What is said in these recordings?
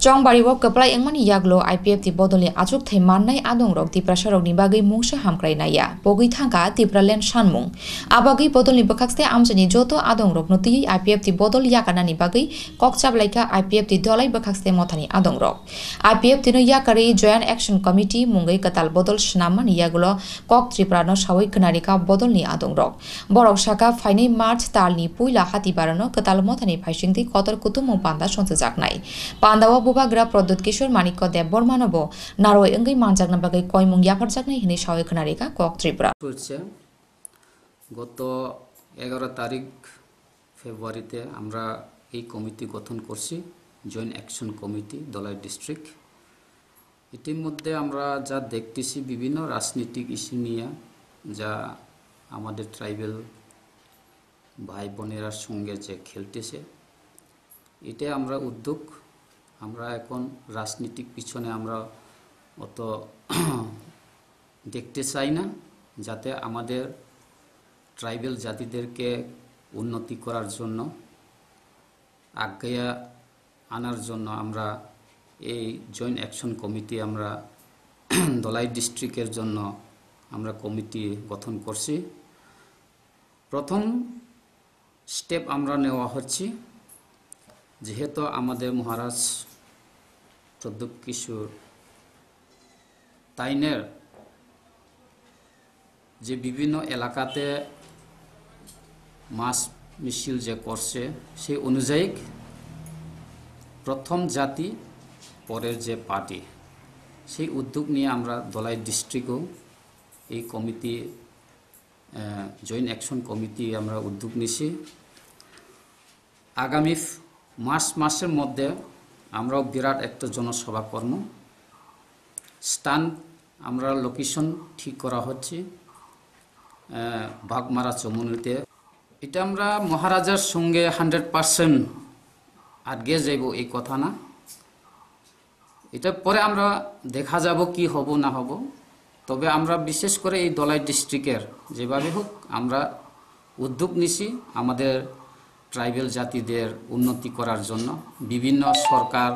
Chongbariwo keplai engmani yaglo IPF ti bodoli achuk thai mannai adongrok ti prasharokni bagui mungsa hamkrainaya pogui thangka tipralen sanmung abagui bodolni bakhakste amjani joto adongrok noti IPF ti bodol yakanani bagui kokchaplaika IPF ti dolai bakhakste mothani adongrok IPF ti no yakari Joint Action Committee mungai katal bodol snamani yaglo kok triprano sawai knarika bodolni adongrok borok saka fainai March talni puila hati barano katal mothani phaisingti kotor kutumung panda sonsejaknai pandawa Bubagra Prodot Kishore Manikko Deb Bormanobo Naroi Engai Manjakna Bagai Koimung Yaparjakna Hini Shawai Knarika Kok Tripura গত 11 তারিখ ফেব্রুয়ারিতে আমরা এই committee গঠন করছি joint action committee Dalai district ইতিমধ্যে আমরা যা দেখতেছি বিভিন্ন রাজনৈতিক ইস্যু নিয়ে যা আমাদের ট্রাইবাল ভাই বোনেরা সঙ্গে যে খেলতেছে এটা আমরা উদ্যোগ আমরা এখন রাজনৈতিক পিছনে আমরা অত দেখতে চাই না যাতে আমাদের ট্রাইবাল জাতিদেরকে উন্নতি করার জন্য আজ্ঞা আনার জন্য আমরা এই জয়েন্ট অ্যাকশন কমিটি আমরা দলাই ডিস্ট্রিক্টের জন্য আমরা কমিটি গঠন করছি প্রথম স্টেপ আমরা নেওয়া হচ্ছে যেহেতু আমাদের মহারাজ প্রদ্যুৎ কিশোর তাইনের যে বিভিন্ন এলাকাতে মাস মিছিল যে করছে সেই অনুযায়ী প্রথম জাতি পরের যে পার্টি সেই উদ্যোগ নিয়ে আমরা দলাই ডিস্ট্রিক্টও এই কমিটি জয়েন্ট অ্যাকশন কমিটি আমরা উদ্যোগ নিছি আগামী মার্চ মাসের মধ্যে আমরাও বিরাট একটা জনসভা কর্ম স্থান আমরা লোকেশন ঠিক করা হচ্ছে বাগমারা চমুনিতে এটা আমরা মহারাজার সঙ্গে 100% আগে যাইব এই কথা না এটা পরে আমরা দেখা যাব কি হব না হব তবে আমরা বিশেষ করে এই দলাই ডিস্ট্রিক্টের যেভাবে হোক আমরা উদ্যোগ নিছি আমাদের ট্রাইবাল জাতিদের উন্নতি করার জন্য বিভিন্ন সরকার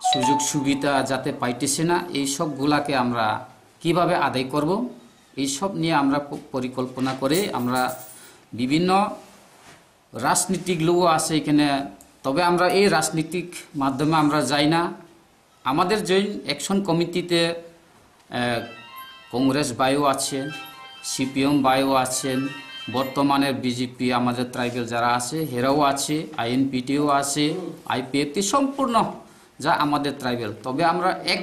সুযোগ সুবিধা যাতে পাইতেছে না এই সবগুলাকে আমরা কিভাবে আদায় করব এই সব নিয়ে আমরা পরিকল্পনা করে আমরা বিভিন্ন রাজনীতিক লোক আছে এখানে তবে আমরা এই রাজনীতিক মাধ্যমে আমরা যাই না আমাদের জয়েন্ট অ্যাকশন কমিটিতে কংগ্রেস ভাইও আছেন সিপিএম ভাইও আছেন বর্তমানের বিজেপি আমাদের ট্রাইবাল যারা আছে হেরাও আছে আইএনপিটিও আছে আইপিএফটি সম্পূর্ণ যা আমাদের ট্রাইবাল তবে আমরা এক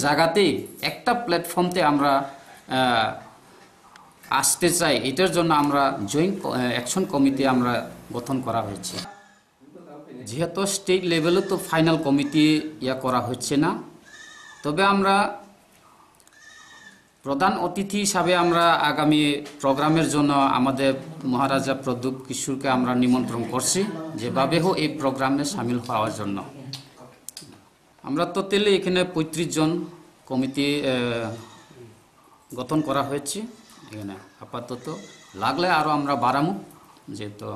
জায়গাতেই একটা প্ল্যাটফর্মতে আমরা আসতে চাই এটার জন্য আমরা জয়েন্ট অ্যাকশন কমিটি আমরা গঠন করা হয়েছে যেহেতু স্টেট লেভেলে তো ফাইনাল কমিটি করা হচ্ছে না তবে আমরা প্রধান অতিথি হিসাবে আমরা আগামী প্রোগ্রামের জন্য আমাদের মহারাজা প্রদ্যুৎ কিশোরকে আমরা নিমন্ত্রণ করছি যেভাবে হোক এই প্রোগ্রামে সামিল হওয়ার জন্য আমরা টোটালি এখানে 35 জন কমিটি গঠন করা হয়েছে এখানে আপাতত লাগলে আরো আমরা বাড়ামু যেহেতু